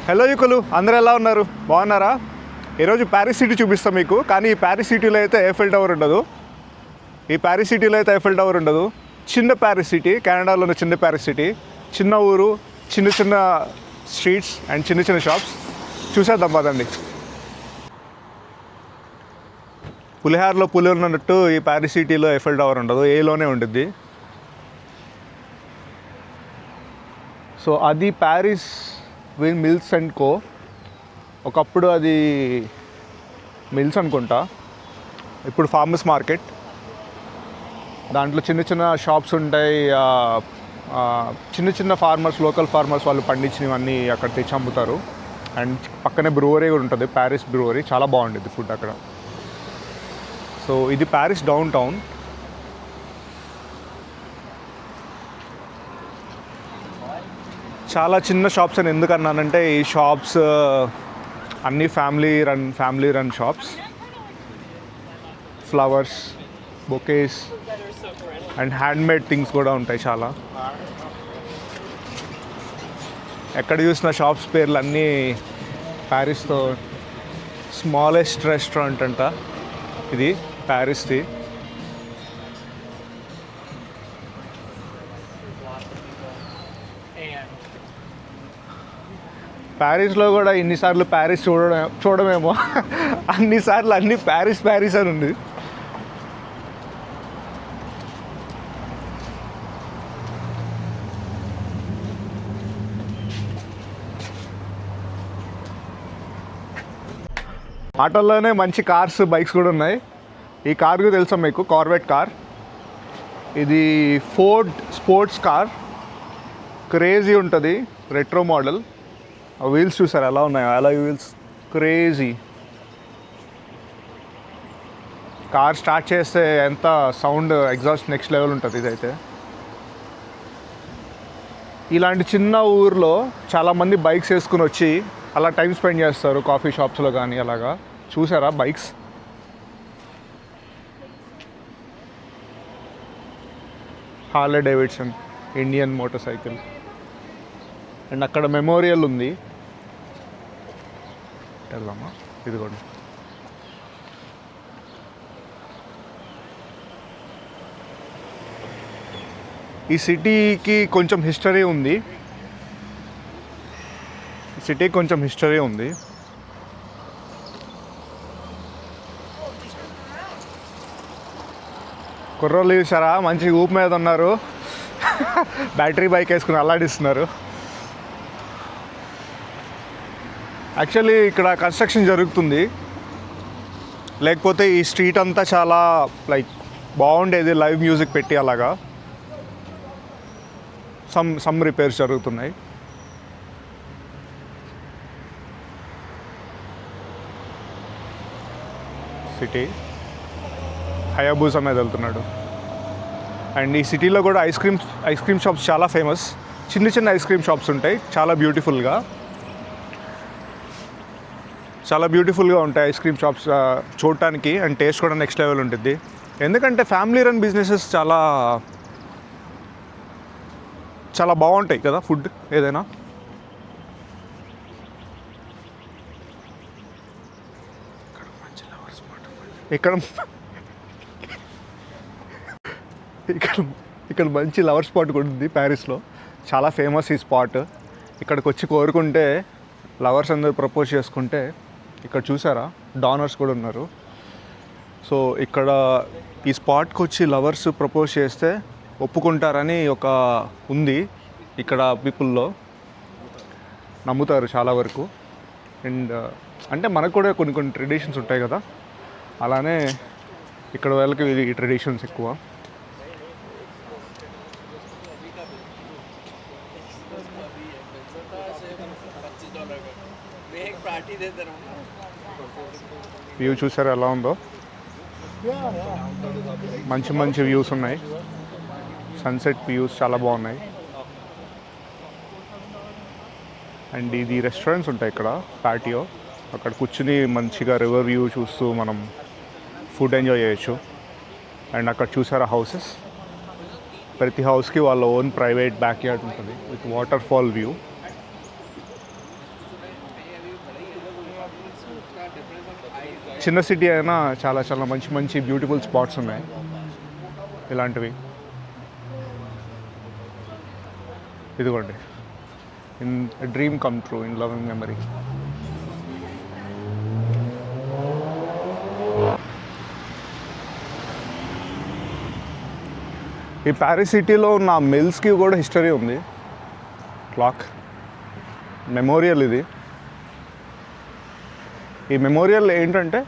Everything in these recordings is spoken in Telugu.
హలో యుకులు, అందరూ ఎలా ఉన్నారు? బాగున్నారా? ఈరోజు ప్యారిస్ సిటీ చూపిస్తాం మీకు. కానీ ఈ ప్యారిస్ సిటీలో అయితే ఎయిఫెల్ టవర్ ఉండదు. చిన్న ప్యారిస్ సిటీ, కెనడాలోని చిన్న ప్యారిస్ సిటీ, చిన్న ఊరు, చిన్న చిన్న స్ట్రీట్స్ అండ్ చిన్న చిన్న షాప్స్ చూసేద్దాం పదండి. పులిహారలో పులి ఉన్నట్టు ఈ ప్యారిస్ సిటీలో ఎయిఫెల్ టవర్ ఉండదు, ఏలోనే ఉంటుంది. సో అది ప్యారిస్ మిల్స్ అండ్ కో. ఒకప్పుడు అది మిల్స్ అనుకుంటా, ఇప్పుడు ఫార్మర్స్ మార్కెట్. దాంట్లో చిన్న చిన్న షాప్స్ ఉంటాయి. చిన్న చిన్న ఫార్మర్స్, లోకల్ ఫార్మర్స్ వాళ్ళు పండించినవన్నీ అక్కడ తెచ్చి అమ్ముతారు. అండ్ పక్కనే బ్రూవరీ కూడా ఉంటుంది, ప్యారిస్ బ్రూవరీ. చాలా బాగుంటుంది ఫుడ్ అక్కడ. సో ఇది ప్యారిస్ డౌన్ టౌన్. చాలా చిన్న షాప్స్ అని ఎందుకు అన్నానంటే, ఈ షాప్స్ అన్నీ family run shops. Flowers, bouquets and handmade things కూడా ఉంటాయి చాలా. ఎక్కడ చూసిన షాప్స్ పేర్లు అన్నీ ప్యారిస్తో. స్మాలెస్ట్ రెస్టారెంట్ అంట ఇది ప్యారిస్ది. ప్యారిస్లో కూడా ఇన్నిసార్లు ప్యారిస్ చూడమేమో అన్నిసార్లు అన్ని ప్యారిస్ అని ఉంది. ఆటోల్లోనే మంచి కార్స్, బైక్స్ కూడా ఉన్నాయి. ఈ కార్ కూడా తెలుసా మీకు? Corvette car. ఇది ఫోర్డ్ స్పోర్ట్స్ కార్. క్రేజీ ఉంటుంది, రెట్రో మోడల్. ఆ వీల్స్ చూసారు ఎలా ఉన్నాయో? అలా వీల్స్ క్రేజీ. కార్ స్టార్ట్ చేస్తే ఎంత సౌండ్, ఎగ్జాస్ట్ నెక్స్ట్ లెవెల్ ఉంటుంది ఇదైతే. ఇలాంటి చిన్న ఊర్లో చాలామంది బైక్స్ వేసుకుని వచ్చి అలా టైం స్పెండ్ చేస్తారు, కాఫీ షాప్స్లో కానీ అలాగా. చూసారా bikes? Harley Davidson, Indian motor cycle. And అక్కడ మెమోరియల్ ఉంది, వెళ్దామా? ఇదిగోండి. ఈ సిటీకి కొంచెం హిస్టరీ ఉంది. కుర్రోళ్ళు చూసారా? మంచి ఊపు మీద ఉన్నారు. బ్యాటరీ బైక్ వేసుకుని అల్లాడిస్తున్నారు. యాక్చువల్లీ ఇక్కడ కన్స్ట్రక్షన్ జరుగుతుంది, లేకపోతే ఈ స్ట్రీట్ అంతా చాలా బాగుండేది లైవ్ మ్యూజిక్ పెట్టి అలాగా. సమ్ రిపేర్స్ జరుగుతున్నాయి. సిటీ హయాబూసా మీద వెళ్తున్నాడు. అండ్ ఈ సిటీలో కూడా ఐస్ క్రీమ్ షాప్స్ చాలా ఫేమస్. చిన్న ఐస్ క్రీమ్ షాప్స్ ఉంటాయి, చాలా బ్యూటిఫుల్గా ఉంటాయి ఐస్ క్రీమ్ షాప్స్ చూడటానికి. అండ్ టేస్ట్ కూడా నెక్స్ట్ లెవెల్ ఉంటుంది. ఎందుకంటే ఫ్యామిలీ రన్ బిజినెసెస్ చాలా బాగుంటాయి కదా ఫుడ్ ఏదైనా. ఇక్కడ మంచి లవర్ స్పాట్ కూడా ఉంది ప్యారిస్లో. చాలా ఫేమస్ ఈ స్పాట్. ఇక్కడికి వచ్చి కోరుకుంటే లవర్స్ అందరూ ప్రపోజ్ చేసుకుంటే, ఇక్కడ చూసారా డానర్స్ కూడా ఉన్నారు. సో ఇక్కడ ఈ స్పాట్కి వచ్చి లవర్స్ ప్రపోజ్ చేస్తే ఒప్పుకుంటారని ఒక ఉంది ఇక్కడ. పీపుల్లో నమ్ముతారు చాలా వరకు. అండ్ అంటే మనకు కూడా కొన్ని ట్రెడిషన్స్ ఉంటాయి కదా, అలానే ఇక్కడ వాళ్ళకి ఈ ట్రెడిషన్స్ ఎక్కువ. వ్యూ చూసారా ఎలా ఉందో? మంచి వ్యూస్ ఉన్నాయి. సన్సెట్ వ్యూస్ చాలా బాగున్నాయి. అండ్ ఇది రెస్టారెంట్స్ ఉంటాయి ఇక్కడ, పాటియో. అక్కడ కూర్చుని మంచిగా రివర్ వ్యూ చూస్తూ మనం ఫుడ్ ఎంజాయ్ చేయొచ్చు. అండ్ అక్కడ చూసారా హౌసెస్? ప్రతి హౌస్కి వాళ్ళ ఓన్ ప్రైవేట్ బ్యాక్ యార్డ్ ఉంటుంది విత్ వాటర్ ఫాల్ వ్యూ. చిన్న సిటీ అయినా చాలా చాలా మంచి మంచి బ్యూటిఫుల్ స్పాట్స్ ఉన్నాయి ఇలాంటివి. ఇదిగోండి, in dream come true in loving memory. ఈ ప్యారిస్ సిటీలో ఉన్న మిల్స్కి కూడా హిస్టరీ ఉంది. క్లాక్ మెమోరియల్ ఇది. ఈ మెమోరియల్ ఏంటంటే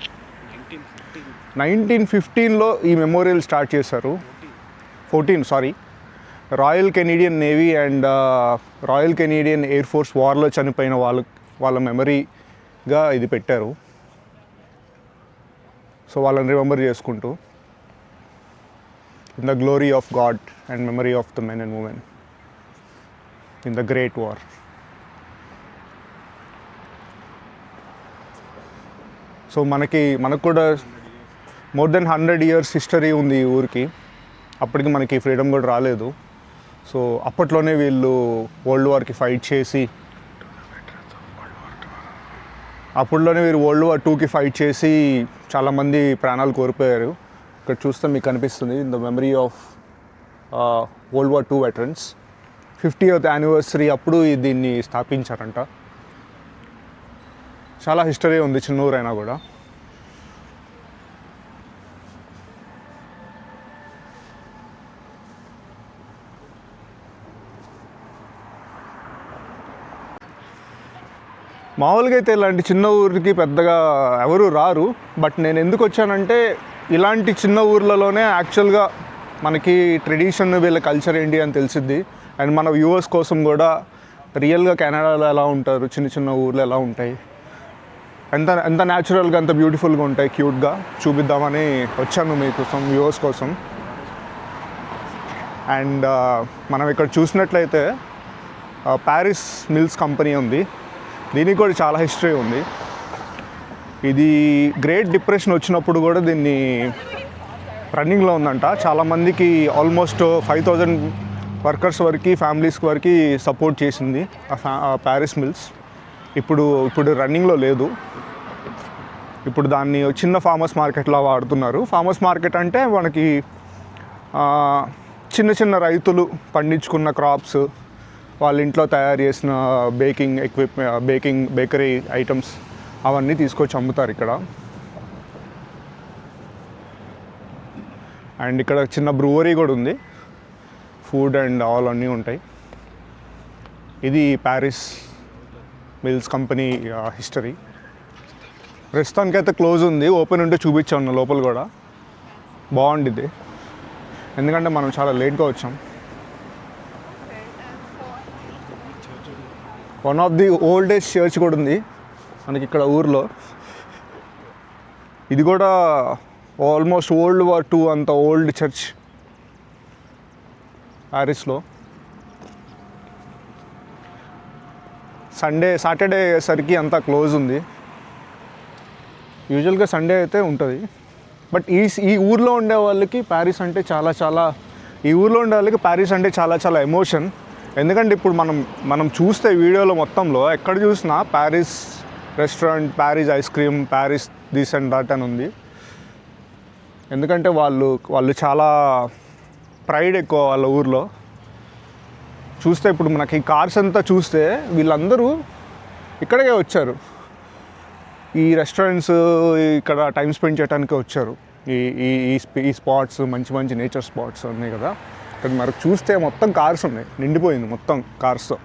1915లో ఈ మెమోరియల్ స్టార్ట్ చేశారు. 14 royal Canadian navy and royal Canadian air force వార్లో చనిపోయిన వాళ్ళ మెమరీగా ఇది పెట్టారు. సో వాళ్ళని రిమెంబర్ చేసుకుంటూ in the glory of God and memory of the men and women in the Great War. So మనకు కూడా మోర్ దెన్ 100 years హిస్టరీ ఉంది ఈ ఊరికి. అప్పటికి మనకి ఫ్రీడమ్ కూడా రాలేదు. సో అప్పట్లోనే వీళ్ళు వరల్డ్ వార్కి ఫైట్ చేసి వరల్డ్ వార్ 2కి ఫైట్ చేసి చాలామంది ప్రాణాలు కోల్పోయారు. ఇక్కడ చూస్తే మీకు కనిపిస్తుంది in the memory of world war 2 veterans. 50th anniversary అప్పుడు దీన్ని స్థాపించారంట. చాలా హిస్టరీ ఉంది చిన్న ఊరైనా కూడా. మామూలుగా అయితే ఇలాంటి చిన్న ఊరికి పెద్దగా ఎవరు రారు. బట్ నేను ఎందుకు వచ్చానంటే ఇలాంటి చిన్న ఊర్లలోనే యాక్చువల్గా మనకి ట్రెడిషన్, వీళ్ళ కల్చర్ ఏంటి అని తెలిసిద్ది. అండ్ మన వ్యూవర్స్ కోసం కూడా రియల్గా కెనడాలో ఎలా ఉంటారు, చిన్న చిన్న ఊర్లు ఎలా ఉంటాయి, ఎంత న్యాచురల్గా ఎంత బ్యూటిఫుల్గా ఉంటాయి, క్యూట్గా చూపిద్దామని వచ్చాను మీకోసం, వ్యూవర్స్ కోసం. అండ్ మనం ఇక్కడ చూసినట్లయితే ప్యారిస్ మిల్స్ కంపెనీ ఉంది. దీనికి కూడా చాలా హిస్టరీ ఉంది. ఇది గ్రేట్ డిప్రెషన్ వచ్చినప్పుడు కూడా దీన్ని రన్నింగ్లో ఉందంట. చాలామందికి ఆల్మోస్ట్ 5,000 వర్కర్స్ వరకు, ఫ్యామిలీస్ వరకు సపోర్ట్ చేసింది ప్యారిస్ మిల్స్. ఇప్పుడు రన్నింగ్లో లేదు. ఇప్పుడు దాన్ని చిన్న ఫార్మర్స్ మార్కెట్లా వాడుతున్నారు. ఫార్మర్స్ మార్కెట్ అంటే మనకి చిన్న చిన్న రైతులు పండించుకున్న క్రాప్స్, వాళ్ళ ఇంట్లో తయారు చేసిన బేకరీ ఐటమ్స్ అవన్నీ తీసుకొచ్చి అమ్ముతారు ఇక్కడ. అండ్ ఇక్కడ చిన్న బ్రూవరీ కూడా ఉంది. ఫుడ్ అండ్ ఆల్ అన్నీ ఉంటాయి. ఇది ప్యారిస్ మిల్స్ కంపెనీ హిస్టరీ. ప్రస్తుతానికి అయితే క్లోజ్ ఉంది. ఓపెన్ ఉంటే చూపించాను లోపల కూడా. బాగుండిద్ది ఎందుకంటే మనం చాలా లేట్గా వచ్చాం. One of the oldest church కూడా ఉంది మనకి ఇక్కడ ఊర్లో. ఇది కూడా ఆల్మోస్ట్ వరల్డ్ వార్ 2 అంత ఓల్డ్ చర్చ్ ప్యారిస్లో. సాటర్డే సరికి అంతా క్లోజ్ ఉంది. యూజువల్గా సండే అయితే ఉంటుంది. బట్ ఈ ఊర్లో ఉండే వాళ్ళకి ప్యారిస్ అంటే ప్యారిస్ అంటే చాలా ఎమోషన్. ఎందుకంటే ఇప్పుడు మనం చూస్తే వీడియోలో మొత్తంలో ఎక్కడ చూసినా Paris restaurant, Paris ice cream, Paris this and that అని ఉంది. ఎందుకంటే వాళ్ళు చాలా ప్రైడ్ ఎక్కువ వాళ్ళ ఊర్లో. చూస్తే ఇప్పుడు మనకి కార్స్ అంతా చూస్తే వీళ్ళందరూ ఇక్కడికే వచ్చారు. ఈ రెస్టారెంట్స్ ఇక్కడ టైం స్పెండ్ చేయడానికే వచ్చారు. ఈ స్పాట్స్ మంచి నేచర్ స్పాట్స్ ఉన్నాయి కదా. ఇక్కడ మనకు చూస్తే మొత్తం కార్స్ ఉన్నాయి, నిండిపోయింది మొత్తం కార్స్తో.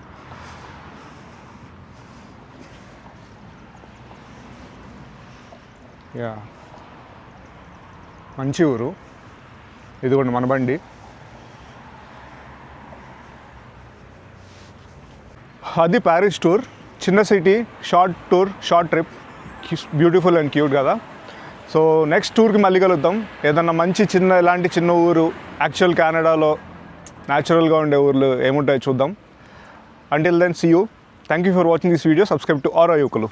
యా, మంచి ఊరు. ఇదిగోండి మన బండి. అది ప్యారిస్ టూర్. చిన్న city, short tour, short trip, beautiful and cute కదా. సో నెక్స్ట్ టూర్కి మళ్ళీ కలుద్దాం. ఏదన్నా మంచి ఇలాంటి చిన్న ఊరు, యాక్చువల్ కెనడాలో న్యాచురల్గా ఉండే ఊర్లు ఏముంటాయో చూద్దాం. Until then, see you. Thank you for watching this video. Subscribe to our యువకులు.